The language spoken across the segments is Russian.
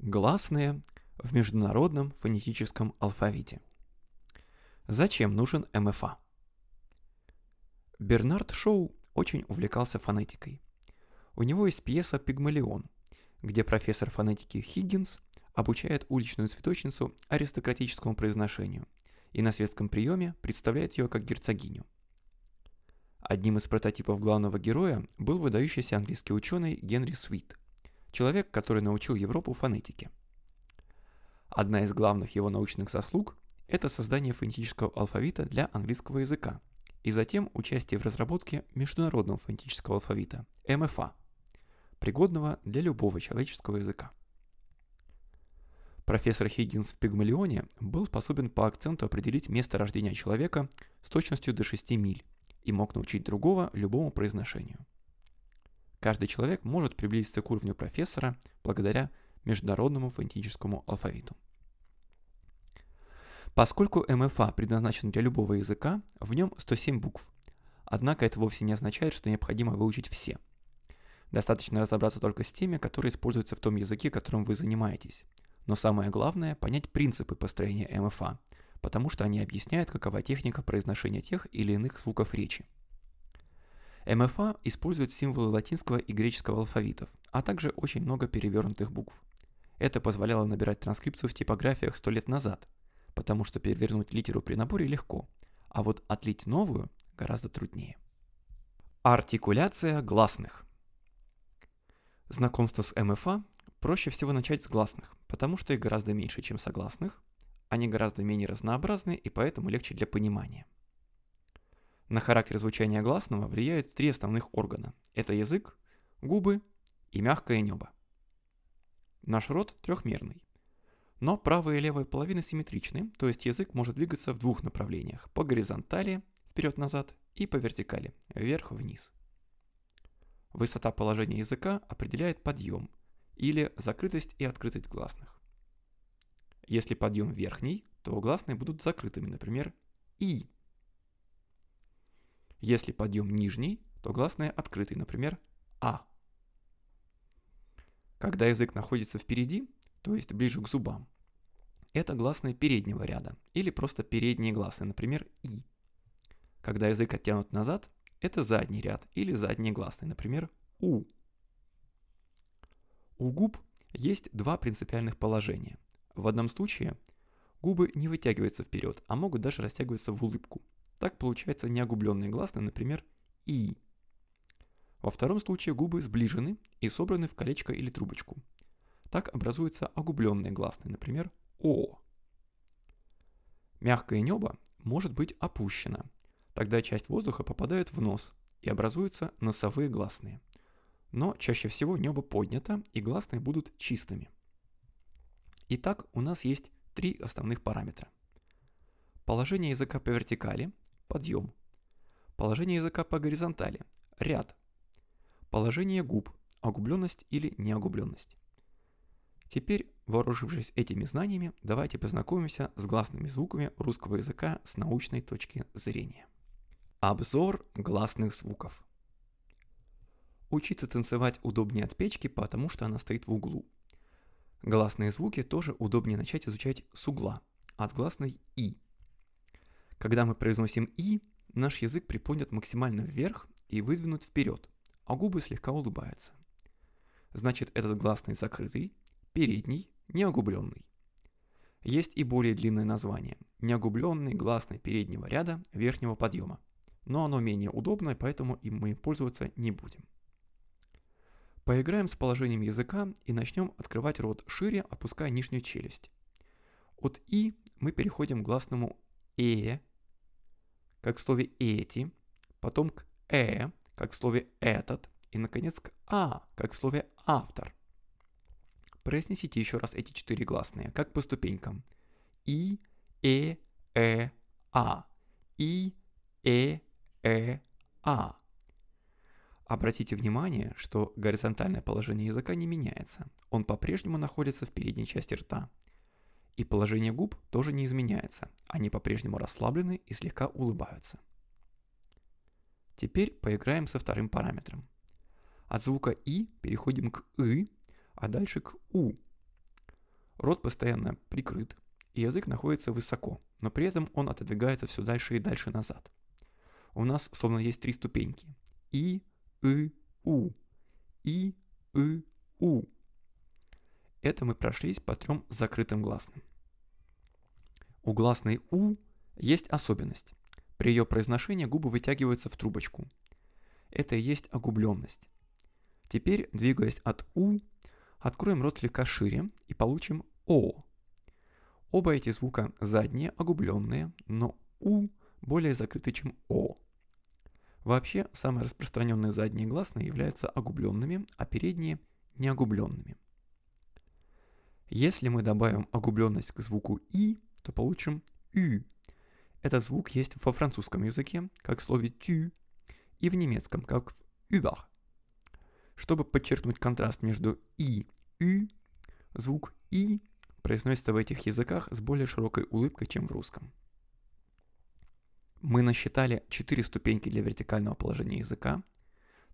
Гласные в международном фонетическом алфавите. Зачем нужен МФА? Бернард Шоу очень увлекался фонетикой. У него есть пьеса «Пигмалион», где профессор фонетики Хиггинс обучает уличную цветочницу аристократическому произношению и на светском приеме представляет ее как герцогиню. Одним из прототипов главного героя был выдающийся английский ученый Генри Свит, человек, который научил Европу фонетике. Одна из главных его научных заслуг – это создание фонетического алфавита для английского языка и затем участие в разработке международного фонетического алфавита – МФА, пригодного для любого человеческого языка. Профессор Хиггинс в Пигмалионе был способен по акценту определить место рождения человека с точностью до 6 миль и мог научить другого любому произношению. Каждый человек может приблизиться к уровню профессора благодаря международному фонетическому алфавиту. Поскольку МФА предназначен для любого языка, в нем 107 букв. Однако это вовсе не означает, что необходимо выучить все. Достаточно разобраться только с теми, которые используются в том языке, которым вы занимаетесь. Но самое главное – понять принципы построения МФА, потому что они объясняют, какова техника произношения тех или иных звуков речи. МФА использует символы латинского и греческого алфавитов, а также очень много перевернутых букв. Это позволяло набирать транскрипцию в типографиях 100 лет назад, потому что перевернуть литеру при наборе легко, а вот отлить новую гораздо труднее. Артикуляция гласных. Знакомство с МФА проще всего начать с гласных, потому что их гораздо меньше, чем согласных, они гораздо менее разнообразны и поэтому легче для понимания. На характер звучания гласного влияют три основных органа. Это язык, губы и мягкое небо. Наш рот трехмерный. Но правая и левая половины симметричны, то есть язык может двигаться в двух направлениях – по горизонтали, вперед-назад, и по вертикали, вверх-вниз. Высота положения языка определяет подъем, или закрытость и открытость гласных. Если подъем верхний, то гласные будут закрытыми, например, «и». Если подъем нижний, то гласные открыты, например, «а». Когда язык находится впереди, то есть ближе к зубам, это гласные переднего ряда или просто передние гласные, например, «и». Когда язык оттянут назад, это задний ряд или задние гласные, например, «у». У губ есть два принципиальных положения. В одном случае губы не вытягиваются вперед, а могут даже растягиваться в улыбку. Так получается неогубленные гласные, например, «и». Во втором случае губы сближены и собраны в колечко или трубочку. Так образуются огубленные гласные, например, «о». Мягкое небо может быть опущено. Тогда часть воздуха попадает в нос и образуются носовые гласные. Но чаще всего небо поднято и гласные будут чистыми. Итак, у нас есть три основных параметра. Положение языка по вертикали – подъем. Положение языка по горизонтали – ряд. Положение губ – огубленность или неогубленность. Теперь, вооружившись этими знаниями, давайте познакомимся с гласными звуками русского языка с научной точки зрения. Обзор гласных звуков. Учиться танцевать удобнее от печки, потому что она стоит в углу. Гласные звуки тоже удобнее начать изучать с угла, от гласной «и». Когда мы произносим «и», наш язык приподнят максимально вверх и выдвинут вперед, а губы слегка улыбаются. Значит, этот гласный закрытый, передний, неогубленный. Есть и более длинное название – неогубленный гласный переднего ряда верхнего подъема, но оно менее удобное, поэтому им мы пользоваться не будем. Поиграем с положением языка и начнем открывать рот шире, опуская нижнюю челюсть. От «и» мы переходим к гласному «э», как в слове «эти», потом к «э», как в слове «этот», и, наконец, к «а», как в слове «автор». Произнесите еще раз эти четыре гласные, как по ступенькам. «И», а». «И», а». Обратите внимание, что горизонтальное положение языка не меняется. Он по-прежнему находится в передней части рта. И положение губ тоже не изменяется. Они по-прежнему расслаблены и слегка улыбаются. Теперь поиграем со вторым параметром. От звука «и» переходим к «ы», а дальше к «у». Рот постоянно прикрыт, и язык находится высоко, но при этом он отодвигается все дальше и дальше назад. У нас словно есть 3 ступеньки. И, у. И, у. Это мы прошлись по 3 закрытым гласным. У гласной у есть особенность. При ее произношении губы вытягиваются в трубочку. Это и есть огубленность. Теперь, двигаясь от у, откроем рот слегка шире и получим о. Оба эти звука задние, огубленные, но у более закрыты, чем о. Вообще, самые распространенные задние гласные являются огубленными, а передние – неогубленными. Если мы добавим огубленность к звуку и, то получим ü. Этот звук есть во французском языке, как в слове tu, и в немецком, как в über. Чтобы подчеркнуть контраст между и ü, звук и произносится в этих языках с более широкой улыбкой, чем в русском. Мы насчитали 4 ступеньки для вертикального положения языка,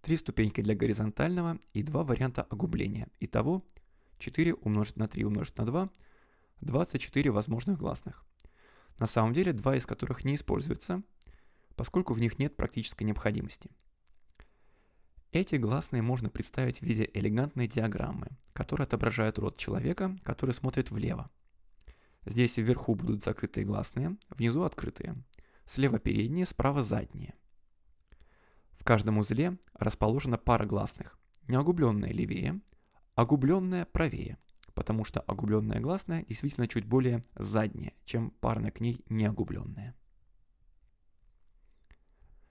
3 ступеньки для горизонтального и 2 варианта огубления. Итого 4 умножить на 3 умножить на 2 – 24 возможных гласных. На самом деле 2 из которых не используются, поскольку в них нет практической необходимости. Эти гласные можно представить в виде элегантной диаграммы, которая отображает рот человека, который смотрит влево. Здесь вверху будут закрытые гласные, внизу открытые. Слева передние, справа задние. В каждом узле расположена пара гласных, неогубленная левее, огубленная правее, потому что огубленная гласная действительно чуть более задняя, чем парная к ней неогубленная.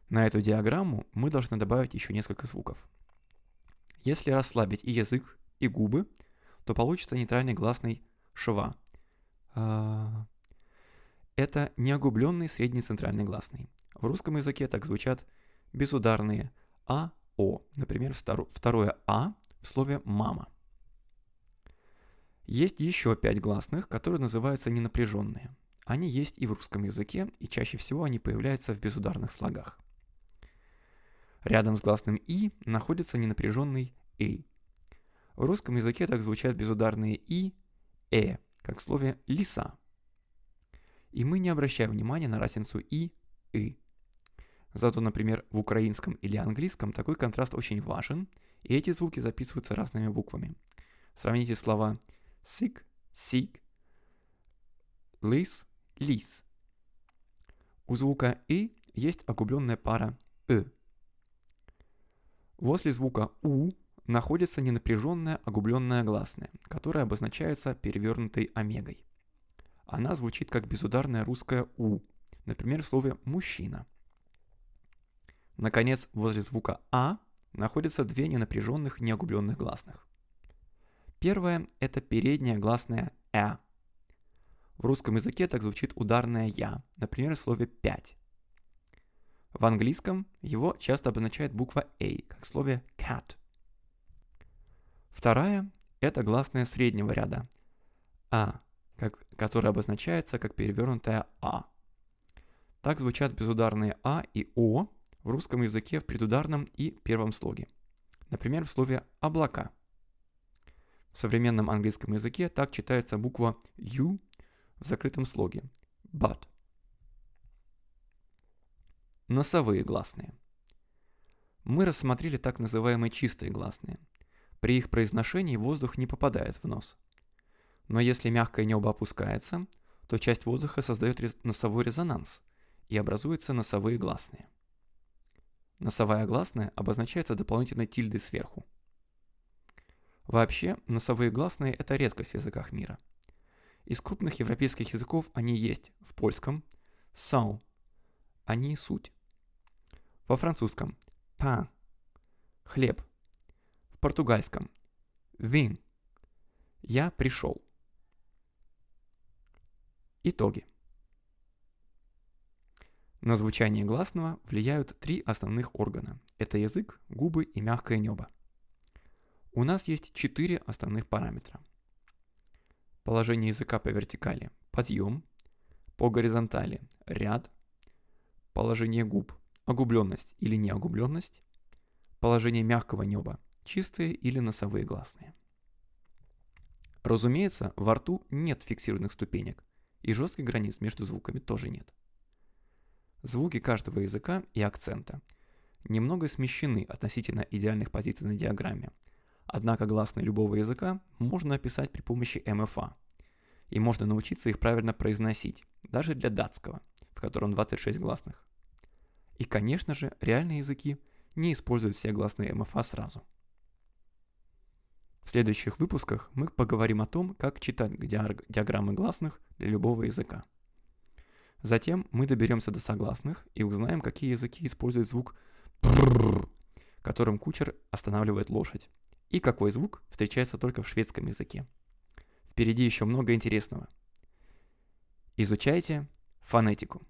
На эту диаграмму мы должны добавить еще несколько звуков. Если расслабить и язык, и губы, то получится нейтральный гласный шва. Это неогубленный средний центральный гласный. В русском языке так звучат безударные а, о. Например, второе а в слове мама. Есть еще 5 гласных, которые называются ненапряженные. Они есть и в русском языке, и чаще всего они появляются в безударных слогах. Рядом с гласным «и» находится ненапряженный «эй». В русском языке так звучат безударные «и», как в слове «лиса». И мы не обращаем внимания на разницу «и», «ы». Зато, например, в украинском или английском такой контраст очень важен, и эти звуки записываются разными буквами. Сравните слова sick, sick, lis, lis. У звука «и» есть огубленная пара «ы». Возле звука «у» находится ненапряженная огубленная гласная, которая обозначается перевернутой омегой. Она звучит как безударное русское «у», например, в слове «мужчина». Наконец, возле звука «а» находятся 2 ненапряженных неогубленных гласных. Первая – это передняя гласная «э». В русском языке так звучит ударное «я», например, в слове «пять». В английском его часто обозначает буква «a», как в слове cat. Вторая – это гласная среднего ряда «а», которая обозначается как перевернутая «а». Так звучат безударные «а» и «о» в русском языке в предударном и первом слоге. Например, в слове «облака». В современном английском языке так читается буква «u» в закрытом слоге «but». Носовые гласные. Мы рассмотрели так называемые чистые гласные. При их произношении воздух не попадает в нос. Но если мягкое небо опускается, то часть воздуха создает носовой резонанс и образуются носовые гласные. Носовая гласная обозначается дополнительной тильдой сверху. Вообще, носовые гласные – это редкость в языках мира. Из крупных европейских языков они есть в польском – «sont», они суть. Во французском – pain, хлеб. В португальском – vim, я пришел. Итоги. На звучание гласного влияют 3 основных органа. Это язык, губы и мягкое небо. У нас есть 4 основных параметра. Положение языка по вертикали – подъем, по горизонтали – ряд, положение губ – огубленность или неогубленность, положение мягкого неба – чистые или носовые гласные. Разумеется, во рту нет фиксированных ступенек, и жестких границ между звуками тоже нет. Звуки каждого языка и акцента немного смещены относительно идеальных позиций на диаграмме, однако гласные любого языка можно описать при помощи МФА, и можно научиться их правильно произносить, даже для датского, в котором 26 гласных. И, конечно же, реальные языки не используют все гласные МФА сразу. В следующих выпусках мы поговорим о том, как читать диаграммы гласных для любого языка. Затем мы доберемся до согласных и узнаем, какие языки используют звук «пррррр», которым кучер останавливает лошадь, и какой звук встречается только в шведском языке. Впереди еще много интересного. Изучайте фонетику.